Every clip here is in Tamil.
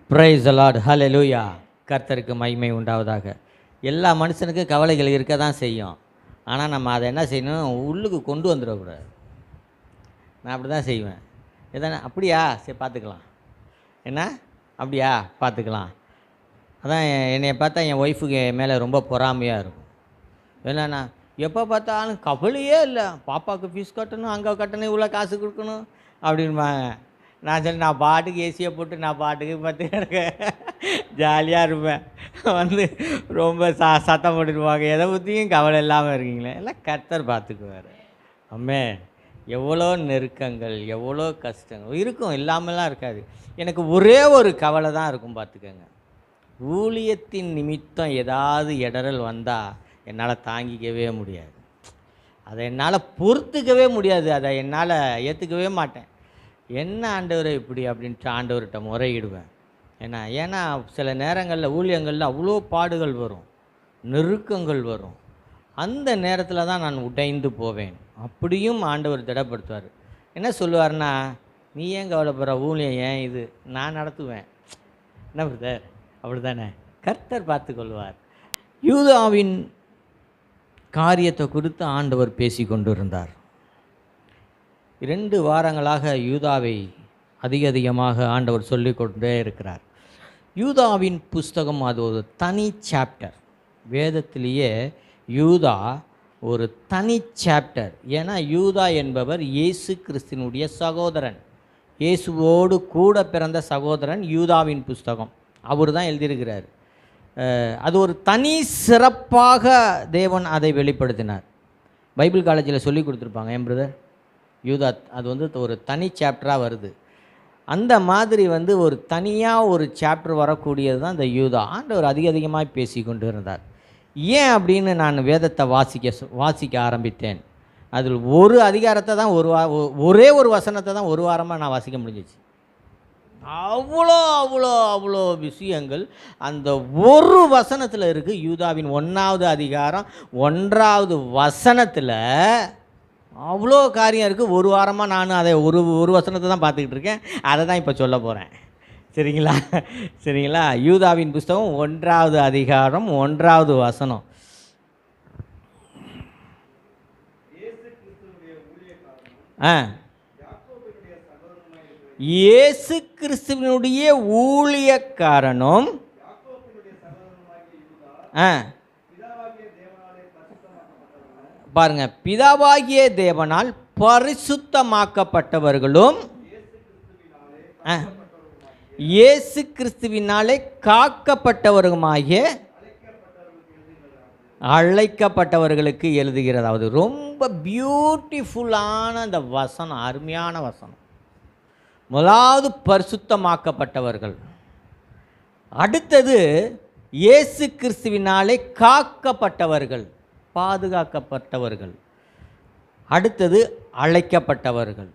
பிரைஸ் தி லார்ட், ஹல்லேலூயா. கர்த்தருக்கு மகிமை உண்டாவதாக. எல்லா மனுஷனுக்கும் கவலைகள் இருக்க தான் செய்யும். ஆனால் நம்ம அதை என்ன செய்யணும், உள்ளுக்கு கொண்டு வந்துடக்கூடாது. நான் அப்படி தான் செய்வேன். எதனா அப்படியா, சரி பார்த்துக்கலாம், என்ன அப்படியா பார்த்துக்கலாம். அதான் என்னை பார்த்தா என் ஒய்ஃபுக்கு என் மேலே ரொம்ப பொறாமையாக இருக்கும். என்னன்னா எப்போ பார்த்தாலும் கவலையே இல்லை, பாப்பாவுக்கு ஃபீஸ் கட்டணும், அங்கே கட்டணும், இவ்வளோ காசு கொடுக்கணும் அப்படின்பாங்க. நான் சொல்லி நான் பாட்டுக்கு ஏசியை போட்டு நான் பாட்டுக்கு பார்த்து கிடக்க ஜாலியாக இருப்பேன். ரொம்ப சத்தம் போட்டுருவாங்க, எதை பற்றியும் கவலை இல்லாமல் இருக்கீங்களே, எல்லாம் கர்த்தர் பார்த்துக்குவார். அம்மே எவ்வளோ நெருக்கங்கள், எவ்வளோ கஷ்டங்கள் இருக்கும், இல்லாமலாம் இருக்காது. எனக்கு ஒரே ஒரு கவலை தான் இருக்கும், பார்த்துக்கங்க. ஊழியத்தின் நிமித்தம் ஏதாவது இடரல் வந்தால் என்னால் தாங்கிக்கவே முடியாது, அதை என்னால் பொறுத்துக்கவே முடியாது, அதை என்னால் ஏற்றுக்கவே மாட்டேன். என்ன ஆண்டவரை இப்படி அப்படின்ட்டு ஆண்டவர்கிட்ட முறையிடுவேன். ஏன்னா சில நேரங்களில் ஊழியங்களில் அவ்வளோ பாடுகள் வரும், நெருக்கங்கள் வரும். அந்த நேரத்தில் தான் நான் உடைந்து போவேன். அப்படியும் ஆண்டவர் திடப்படுத்துவார். என்ன சொல்லுவார்னா, நீ ஏன் கவலைப்படுற, ஊழியம் ஏன் இது நான் நடத்துவேன். என்ன பிரதர், அப்படி தானே, கர்த்தர் பார்த்து கொள்வார். யூதாவின் காரியத்தை குறித்து ஆண்டவர் பேசி கொண்டு இருந்தார். 2 வாரங்களாக யூதாவை அதிகமாக ஆண்டவர் சொல்லிக் கொண்டே இருக்கிறார். யூதாவின் புஸ்தகம் அது ஒரு தனி சாப்டர். வேதத்திலேயே யூதா ஒரு தனி சாப்டர். ஏன்னா யூதா என்பவர் இயேசு கிறிஸ்தினுடைய சகோதரன், இயேசுவோடு கூட பிறந்த சகோதரன். யூதாவின் புஸ்தகம் அவர் தான் எழுதியிருக்கிறார். அது ஒரு தனி சிறப்பாக தேவன் அதை வெளிப்படுத்தினார். பைபிள் காலேஜில் சொல்லி கொடுத்துருப்பாங்க என் பிரதர். யூதா அது ஒரு தனி சாப்டராக வருது. அந்த மாதிரி ஒரு தனியாக ஒரு சாப்டர் வரக்கூடியது தான் இந்த யூதா. ஆண்டவர் அதிகமாக பேசி கொண்டு இருந்தார். ஏன் அப்படின்னு நான் வேதத்தை வாசிக்க ஆரம்பித்தேன். அதில் ஒரு அதிகாரத்தை தான் ஒரே ஒரு வசனத்தை தான் ஒரு வாரமாக நான் வாசிக்க முடிஞ்சிச்சு. அவ்வளோ அவ்வளோ அவ்வளோ விஷயங்கள் அந்த ஒரு வசனத்தில் இருக்குது. யூதாவின் 1வது அதிகாரம் 1வது வசனத்தில் அவ்வளோ காரியம் இருக்குது. ஒரு வாரமாக நான் அதை ஒரு வசனத்தை தான் பார்த்துக்கிட்டு இருக்கேன். அதை தான் இப்போ சொல்ல போகிறேன். சரிங்களா. யூதாவின் புஸ்தகம் 1வது அதிகாரம் 1வது வசனம். இயேசு கிறிஸ்துவினுடைய ஊழியக்காரனும் பாருங்க, பிதாவாகிய தேவனால் பரிசுத்தமாக்கப்பட்டவர்களும் இயேசு கிறிஸ்துவினாலே காக்கப்பட்டவர்களுமாகிய அழைக்கப்பட்டவர்களுக்கு எழுதுகிறதாவது. ரொம்ப பியூட்டிஃபுல்லான அந்த வசனம், அருமையான வசனம். முதலாவது பரிசுத்தமாக்கப்பட்டவர்கள், அடுத்தது இயேசு கிறிஸ்துவினாலே காக்கப்பட்டவர்கள், பாதுகாக்கப்பட்டவர்கள், அடுத்தது அழைக்கப்பட்டவர்கள்,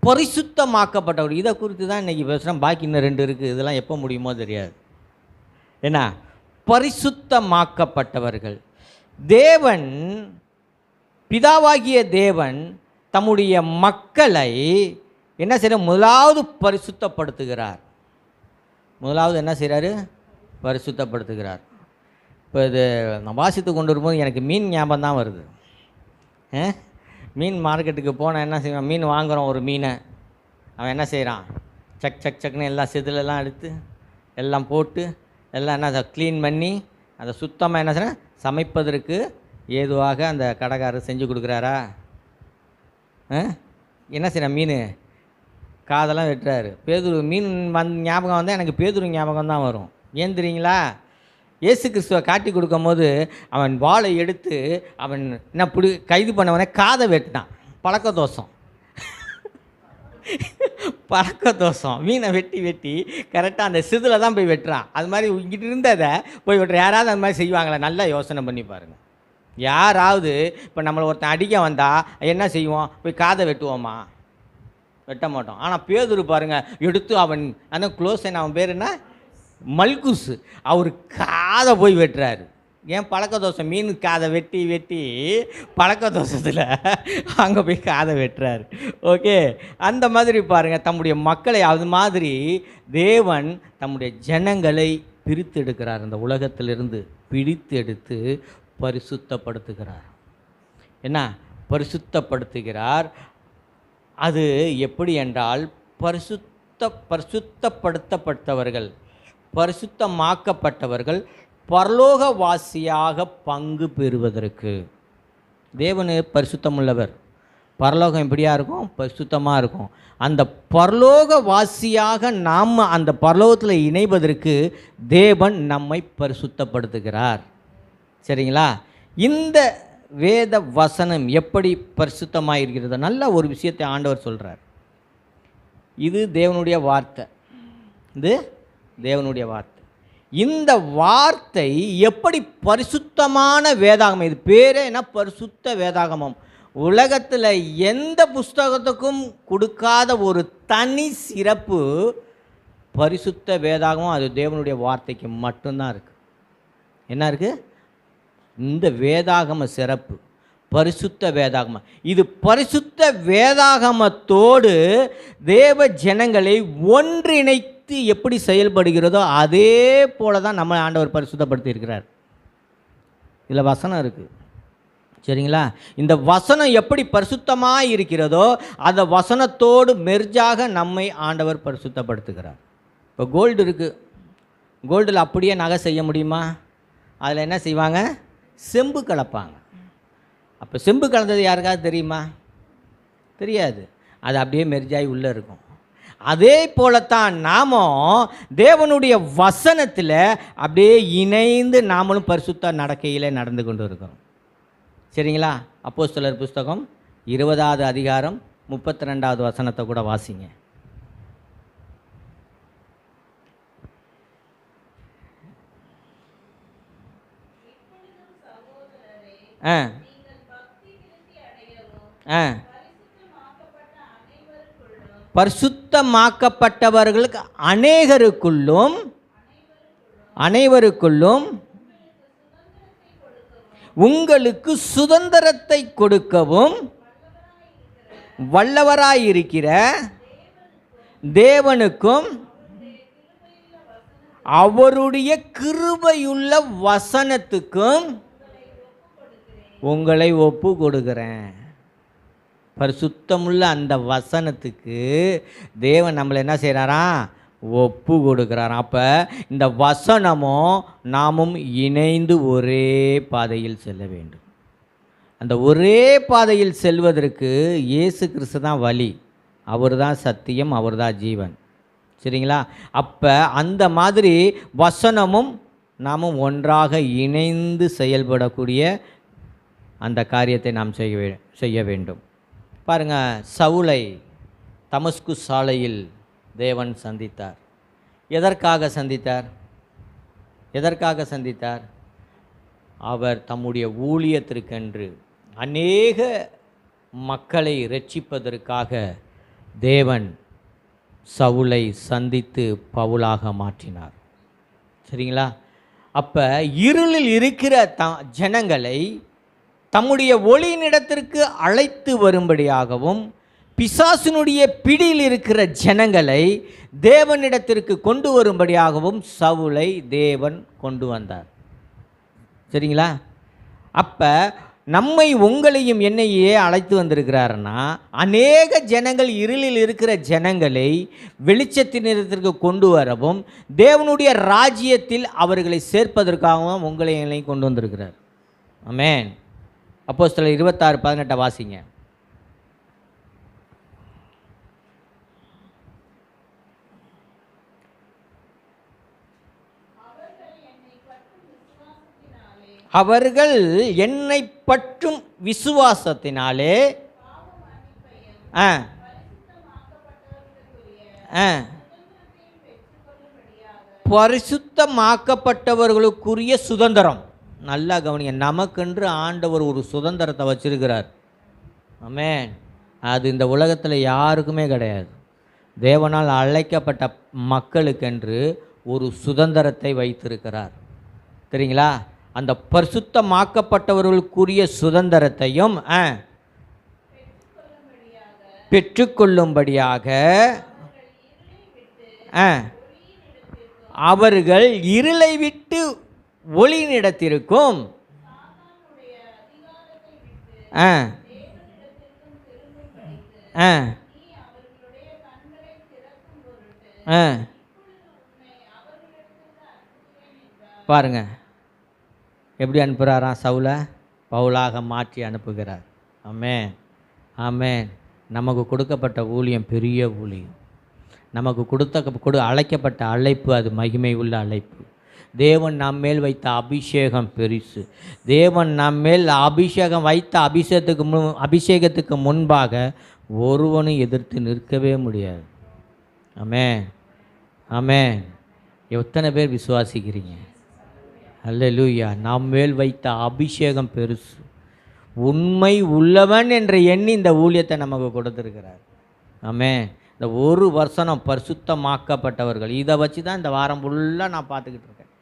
பரிசுத்தமாக்கப்பட்டவர்கள். இதை குறித்து தான் இன்றைக்கி பேசுகிறோம். பாக்கி இன்னும் 2 இருக்குது, இதெல்லாம் எப்போ முடியுமோ தெரியாது. என்ன, பரிசுத்தமாக்கப்பட்டவர்கள். தேவன், பிதாவாகிய தேவன் தம்முடைய மக்களை என்ன செய்கிறார், முதலாவது பரிசுத்தப்படுத்துகிறார். முதலாவது என்ன செய்கிறாரு, பரிசுத்தப்படுத்துகிறார். இப்போ இது நான் வாசித்து கொண்டு வரும்போது எனக்கு மீன் ஞாபகம் தான் வருது. மீன் மார்க்கெட்டுக்கு போனால் என்ன செய்வான், மீன் வாங்குகிறோம் ஒரு மீனை, அவன் என்ன செய்கிறான், சக்னு எல்லாம் செதிலெல்லாம் எடுத்து எல்லாம் போட்டு எல்லாம் என்ன க்ளீன் பண்ணி அதை சுத்தமாக என்ன செய்யணும், சமைப்பதற்கு ஏதுவாக அந்த கடைக்காரர் செஞ்சு கொடுக்குறாரா? என்ன செய்கிறான், மீன் காதெல்லாம் வெட்டுறாரு. பேதுரு மீன் ஞாபகம் வந்தால் எனக்கு பேதுரு ஞாபகம் தான் வரும். ஏன் தெரியுங்களா, இயேசு கிறிஸ்துவை காட்டி கொடுக்கும் போது அவன் வாளை எடுத்து அவன் என்ன கைது பண்ணவனே காதை வெட்டினான். பழக்க தோஷம் மீனை வெட்டி கரெக்டாக அந்த சிதில் தான் போய் வெட்டுறான். அது மாதிரி இங்கிட்டு இருந்ததை போய் வெட்டுற. யாராவது அந்த மாதிரி செய்வாங்களா? நல்லா யோசனை பண்ணி பாருங்கள். யாராவது இப்போ நம்மளை ஒருத்தன் அடிக்க வந்தால் என்ன செய்வோம், போய் காதை வெட்டுவோமா? வெட்ட மாட்டோம். ஆனால் பேதுரு பாருங்கள், எடுத்து அவன் அந்த க்ளோஸ் அவன் பேர் என்ன, மல்குஸ், அவர் காதை போய் வெட்டுறாரு. ஏன் பழக்க தோஷம், மீன் காதை வெட்டி வெட்டி பழக்க தோஷத்தில் அங்கே போய் காதை வெட்டுறாரு. ஓகே, அந்த மாதிரி பாருங்கள், தம்முடைய மக்களை அது மாதிரி தேவன் தம்முடைய ஜனங்களை பிரித்து எடுக்கிறார். இந்த உலகத்திலிருந்து பிடித்து எடுத்து பரிசுத்தப்படுத்துகிறார். என்ன பரிசுத்தப்படுத்துகிறார்? அது எப்படி என்றால், பரிசுத்தப்படுத்தப்பட்டவர்கள், பரிசுத்தமாக்கப்பட்டவர்கள் பரலோகவாசியாக பங்கு பெறுவதற்கு. தேவன் பரிசுத்தமுள்ளவர். பரலோகம் எப்படியா இருக்கும்? பரிசுத்தமாக இருக்கும். அந்த பரலோகவாசியாக நாம் அந்த பரலோகத்தில் இணைவதற்கு தேவன் நம்மை பரிசுத்தப்படுத்துகிறார். சரிங்களா? இந்த வேத வசனம் எப்படி பரிசுத்தமாக இருக்கிறது? நல்ல ஒரு விஷயத்தை ஆண்டவர் சொல்கிறார். இது தேவனுடைய வார்த்தை. இது தேவனுடைய வார்த்தை. இந்த வார்த்தை எப்படி பரிசுத்தமான வேதாகமம், இது பேரே என்ன? பரிசுத்த வேதாகமம். உலகத்தில் எந்த புஸ்தகத்துக்கும் கொடுக்காத ஒரு தனி சிறப்பு பரிசுத்த வேதாகமம். அது தேவனுடைய வார்த்தைக்கு மட்டும்தான் இருக்குது. என்ன இருக்குது? இந்த வேதாகம சிறப்பு, பரிசுத்த வேதாகமம். இது பரிசுத்த வேதாகமத்தோடு தேவ ஜனங்களை ஒன்றிணைத்து எப்படி செயல்படுகிறதோ அதே போல தான் நம்ம ஆண்டவர் பரிசுத்தப்படுத்தி இருக்கிறார். இதில் வசனம் இருக்குது. சரிங்களா? இந்த வசனம் எப்படி பரிசுத்தமாக இருக்கிறதோ அந்த வசனத்தோடு மெர்ஜாக நம்மை ஆண்டவர் பரிசுத்தப்படுத்துகிறார். இப்போ கோல்டு இருக்குது. கோல்டில் அப்படியே நகை செய்ய முடியுமா? அதில் என்ன செய்வாங்க? செம்பு கலப்பாங்க. அப்போ செம்பு கலந்தது யாருக்காவது தெரியுமா? தெரியாது. அது அப்படியே மெர்ஜாய் உள்ளே இருக்கும். அதே போலத்தான் நாமும் தேவனுடைய வசனத்தில் அப்படியே இணைந்து நாமளும் பரிசுத்த நடக்கையில் நடந்து கொண்டு இருக்கிறோம். சரிங்களா? அப்போஸ்தலர் புஸ்தகம் 20வது அதிகாரம் 32வது வசனத்தை கூட வாசிங்க. பரிசுத்தமாக்கப்பட்டவர்களுக்கு அனைவருக்குள்ளும் உங்களுக்கு சுதந்திரத்தை கொடுக்கவும் வல்லவராயிருக்கிற தேவனுக்கும் அவருடைய கிருபையுள்ள வசனத்துக்கும் உங்களை ஒப்பு கொடுக்கிறேன். பரிசுத்தமுள்ள அந்த வசனத்துக்கு தேவன் நம்மளை என்ன செய்கிறாரா? ஒப்பு கொடுக்குறாராம். அப்போ இந்த வசனமும் நாமும் இணைந்து ஒரே பாதையில் செல்ல வேண்டும். அந்த ஒரே பாதையில் செல்வதற்கு இயேசு கிறிஸ்து தான் வழி. அவர் தான் சத்தியம், அவர் தான் ஜீவன். சரிங்களா? அப்போ அந்த மாதிரி வசனமும் நாமும் ஒன்றாக இணைந்து செயல்படக்கூடிய அந்த காரியத்தை நாம் செய்ய வேண்டும். பாருங்கள், சவுலை தமஸ்கு சாலையில் தேவன் சந்தித்தார். எதற்காக சந்தித்தார்? அவர் தம்முடைய ஊழியத்திற்கென்று அநேக மக்களை இரட்சிப்பதற்காக தேவன் சவுலை சந்தித்து பவுலாக மாற்றினார். சரிங்களா? அப்போ இருளில் இருக்கிற ஜனங்களை தம்முடைய ஒளியினிடத்திற்கு அழைத்து வரும்படியாகவும், பிசாசினுடைய பிடியில் இருக்கிற ஜனங்களை தேவனிடத்திற்கு கொண்டு வரும்படியாகவும் சவுலை தேவன் கொண்டு வந்தார். சரிங்களா? அப்போ நம்மை உங்களையும் என்னையே அழைத்து வந்திருக்கிறாருன்னா, அநேக ஜனங்கள் இருளில் இருக்கிற ஜனங்களை வெளிச்சத்தினிடத்திற்கு கொண்டு வரவும் தேவனுடைய ராஜ்யத்தில் அவர்களை சேர்ப்பதற்காகவும் உங்களை என்னையும் கொண்டு வந்திருக்கிறார். ஆமென். அப்போஸ்தலர் 26:18 வாசிங்க. அவர்கள் என்னை பற்றும் விசுவாசத்தினாலே பரிசுத்தமாக்கப்பட்டவர்களுக்குரிய சுதந்திரம். நல்லா கவனிங்க, நமக்கென்று ஆண்டவர் ஒரு சுதந்திரத்தை வச்சிருக்கிறார். ஆமென். அது இந்த உலகத்தில் யாருக்குமே கிடையாது. தேவனால் அழைக்கப்பட்ட மக்களுக்கென்று ஒரு சுதந்திரத்தை வைத்திருக்கிறார். தெரியுங்களா? அந்த பரிசுத்தமாக்கப்பட்டவர்களுக்குரிய சுதந்திரத்தையும் பெற்றுக்கொள்ளும்படியாக அவர்கள் இருளை விட்டு ஒளியினிடத்திற்கும் பாருங்க எப்படி அனுப்புகிறாராம்? சவுலை பவுலாக மாற்றி அனுப்புகிறார். ஆமென், ஆமென். நமக்கு கொடுக்கப்பட்ட ஊழியம் பெரிய ஊழியம். நமக்கு அழைக்கப்பட்ட அழைப்பு அது மகிமை உள்ள அழைப்பு. தேவன் நம்மேல் வைத்த அபிஷேகம் பெரிசு. தேவன் நம்மேல் அபிஷேகம் வைத்த அபிஷேகத்துக்கு முன்பாக ஒருவனும் எதிர்த்து நிற்கவே முடியாது. ஆமென், ஆமென். எத்தனை பேர் விசுவாசிக்கிறீங்க? அல்லேலூயா. நம்மேல் வைத்த அபிஷேகம் பெருசு. உண்மை உள்ளவன் என்ற எண்ணி இந்த ஊழியத்தை நமக்கு கொடுத்துருக்கிறார். ஆமென். இந்த ஒரு வருஷம் பரிசுத்தமாக்கப்பட்டவர்கள், இதை வச்சு தான் இந்த வாரம் ஃபுல்லாக நான் பார்த்துக்கிட்டு இருக்கேன்.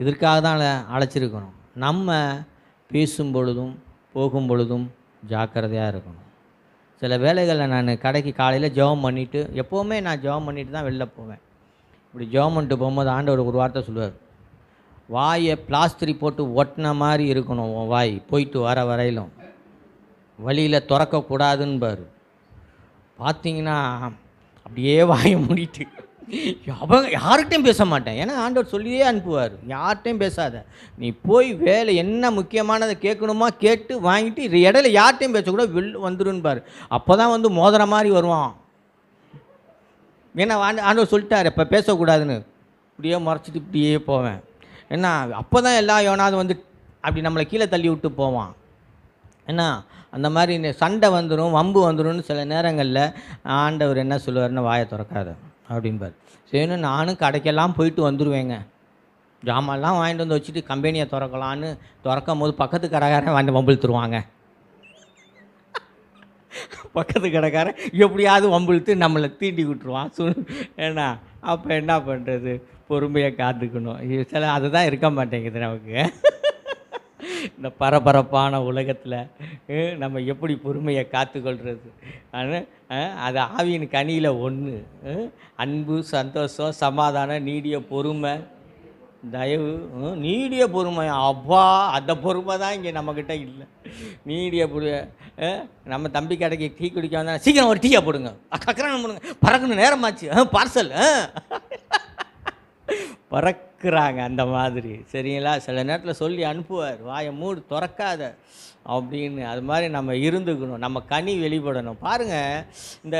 இதற்காக தான் அழைச்சிருக்கணும். நம்ம பேசும் பொழுதும் போகும் பொழுதும் ஜாக்கிரதையாக இருக்கணும். சில வேளைகளில் நான் கடைக்கு காலையில் ஜெபம் பண்ணிவிட்டு, எப்போவுமே நான் ஜெபம் பண்ணிவிட்டு தான் வெளில போவேன். இப்படி ஜெபம் பண்ணிட்டு போகும்போது ஆண்டவர் ஒரு வார்த்தை சொல்லுவார், வாயை பிளாஸ்திரி போட்டு ஒட்டின மாதிரி இருக்கணும் உன் வாய், போயிட்டு வர வரையிலும் வழியில் திறக்கக்கூடாதுன்னு பாரு. பார்த்தீங்கன்னா அப்படியே வாயை மூடிட்டு யார்கிட்டையும் பேச மாட்டேன். ஏன்னா ஆண்டவர் சொல்லியே அனுப்புவார், யார்கிட்டையும் பேசாத, நீ போய் வேலை என்ன முக்கியமானதை கேட்கணுமா கேட்டு வாங்கிட்டு இடையில யார்கிட்டையும் பேசக்கூட வந்துருன்னு பாரு. அப்போ தான் வந்து மோதிர மாதிரி வருவான். ஏன்னா ஆண்டவர் சொல்லிட்டார் இப்போ பேசக்கூடாதுன்னு. இப்படியே மறைச்சிட்டு இப்படியே போவேன். ஏன்னா அப்போ தான் எல்லா எவனாவது வந்து அப்படி நம்மளை கீழே தள்ளி விட்டு போவான். ஏன்னா அந்த மாதிரி சண்டை வந்துடும், வம்பு வந்துடும்னு சில நேரங்களில் ஆண்டவர் என்ன சொல்லுவார்னு, வாயை திறக்காத அப்படின்பார். சரின்னு நானும் கடைக்கெல்லாம் போயிட்டு வந்துடுவேங்க. ஜாமான்லாம் வாங்கிட்டு வந்து வச்சுட்டு கம்பெனியை திறக்கலான்னு திறக்கும் போது பக்கத்து கடைக்காரன் வாங்கி வம்பிழுத்துருவாங்க. பக்கத்து கடைக்காரன் எப்படியாவது வம்பிழுத்து நம்மளை தீண்டி விட்டுருவான். ஏன்னா அப்போ என்ன பண்ணுறது? பொறுமையை காத்துக்கணும். சில அதுதான் இருக்க மாட்டேங்குது நமக்கு. இந்த பரபரப்பான உலகத்தில் நம்ம எப்படி பொறுமையை காத்துக்கொள்வது? அது ஆவியின் கனியில் ஒன்று. அன்பு, சந்தோஷம், சமாதானம், நீடிய பொறுமை, தயவு, நீடிய பொறுமை. அப்பா, அந்த பொறுமை தான் இங்கே நம்மக்கிட்ட இல்லை. நீடிய நம்ம தம்பி கடைக்கு டீ குடிக்க வந்தால் சீக்கிரம் ஒரு டீயை போடுங்க, கக்கரான போடுங்க, பறக்கணும், நேரமாச்சு, பார்சல் பறக்குறாங்க அந்த மாதிரி. சரிங்களா? சில நேரத்தில் சொல்லி அனுப்புவார், வாயை மூடு, திறக்காத அப்படின்னு. அது மாதிரி நம்ம இருந்துக்கணும், நம்ம கனி வெளிப்படணும். பாருங்கள், இந்த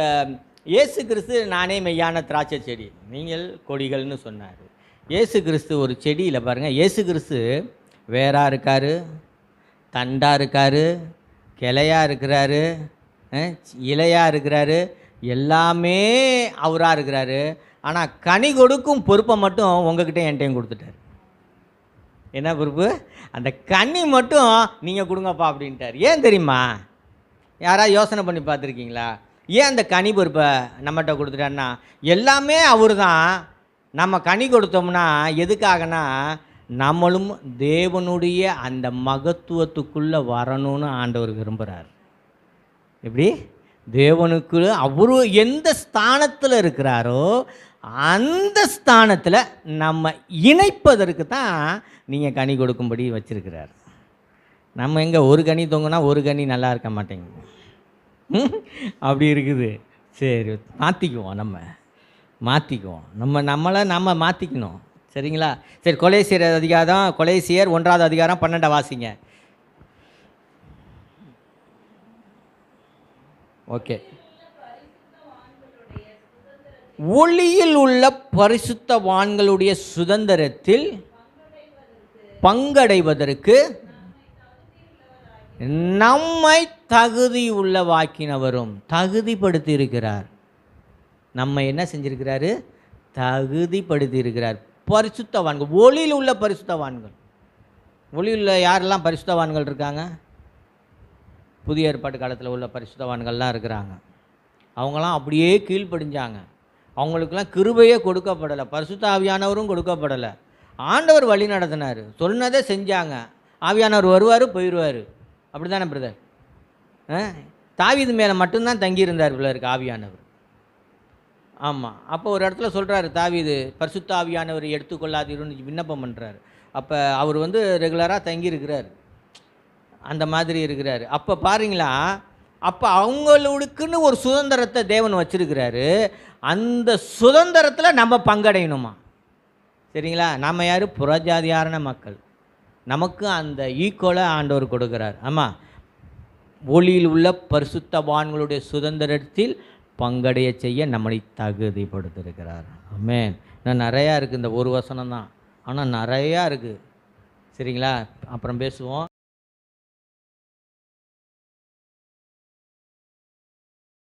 இயேசு கிறிஸ்து நானே மெய்யான திராட்சை செடி, நீங்கள் கொடிகள்னு சொன்னார். இயேசு கிறிஸ்து ஒரு செடியில் பாருங்கள், இயேசு கிறிஸ்து வேராக இருக்கார், தண்டாக இருக்கார், கிளையாக இருக்கிறாரு, இலையாக இருக்கிறாரு, எல்லாமே அவராக இருக்கிறாரு. ஆனால் கனி கொடுக்கும் பொறுப்பை மட்டும் உங்ககிட்ட என்கிட்டையும் கொடுத்துட்டார். என்ன பொறுப்பு? அந்த கனி மட்டும் நீங்கள் கொடுங்கப்பா அப்படின்ட்டார். ஏன் தெரியுமா? யாராவது யோசனை பண்ணி பார்த்துருக்கீங்களா? ஏன் அந்த கனி பொறுப்பை நம்மகிட்ட கொடுத்துட்டாருன்னா, எல்லாமே அவர் தான். நம்ம கனி கொடுத்தோம்னா எதுக்காகனா, நம்மளும் தேவனுடைய அந்த மகத்துவத்துக்குள்ளே வரணும்னு ஆண்டவர் விரும்புகிறார். எப்படி? தேவனுக்கு அவரு எந்த ஸ்தானத்தில் இருக்கிறாரோ அந்த ஸ்தானத்தில் நம்ம இணைப்பதற்கு தான் நீங்கள் கனி கொடுக்கும்படி வச்சுருக்கிறார். நம்ம எங்கே ஒரு கனி தொங்குனா ஒரு கனி நல்லா இருக்க மாட்டேங்குது, அப்படி இருக்குது. சரி, மாற்றிக்குவோம், மாற்றிக்குவோம், நம்ம மாற்றிக்கணும். சரிங்களா? சரி, கொலேசியர் அதிகாரம், கொலேசியர் 1 அதிகாரம் 12 வாசிங்க. ஓகே. ஒளியில் உள்ள பரிசுத்தவான்களுடைய சுதந்திரத்தில் பங்கடைவதற்கு நம்மை தகுதி உள்ளவாக்கினவரும் தகுதிப்படுத்தி இருக்கிறார். நம்ம என்ன செஞ்சிருக்கிறாரு? தகுதிப்படுத்தி இருக்கிறார். பரிசுத்தவான்கள், ஒளியில் உள்ள பரிசுத்தவான்கள். ஒளியில் யாரெல்லாம் பரிசுத்தவான்கள் இருக்காங்க? புதிய ஏற்பாட்டு காலத்தில் உள்ள பரிசுத்தவான்கள்லாம் இருக்கிறாங்க. அவங்களாம் அப்படியே கீழ்ப்படிஞ்சாங்க. அவங்களுக்கெல்லாம் கிருபையே கொடுக்கப்படலை, பரிசுத்த ஆவியானவரும் கொடுக்கப்படலை. ஆண்டவர் வழி நடத்தினார், சொன்னதை செஞ்சாங்க. ஆவியானவர் வருவார் போயிடுவார். அப்படி தானே பிரதர்? தாவீது மேலே மட்டும்தான் தங்கியிருந்தார் பிள்ளைருக்கு ஆவியானவர். ஆமாம். அப்போ ஒரு இடத்துல சொல்கிறாரு தாவீது, பரிசுத்த ஆவியானவர் எடுத்துக்கொள்ளாதீருன்னு விண்ணப்பம் பண்ணுறாரு. அப்போ அவர் வந்து ரெகுலராக தங்கியிருக்கிறார், அந்த மாதிரி இருக்கிறாரு. அப்போ பாருங்களா, அப்போ அவங்களுக்குன்னு ஒரு சுதந்திரத்தை தேவன் வச்சிருக்கிறாரு. அந்த சுதந்திரத்தில் நம்ம பங்கடையணுமா? சரிங்களா? நம்ம யார்? புறஜாதியாரான மக்கள். நமக்கு அந்த ஈக்குவலை ஆண்டவர் கொடுக்குறார். ஆமாம். ஒளியில் உள்ள பரிசுத்தவான்களுடைய சுதந்திரத்தில் பங்கடைய செய்ய நம்மளை தகுதிப்படுத்திருக்கிறார். ஆமென். நான் நிறையா இருக்குது, இந்த ஒரு வசனம் தான், ஆனால் நிறையா இருக்குது. சரிங்களா? அப்புறம் பேசுவோம்.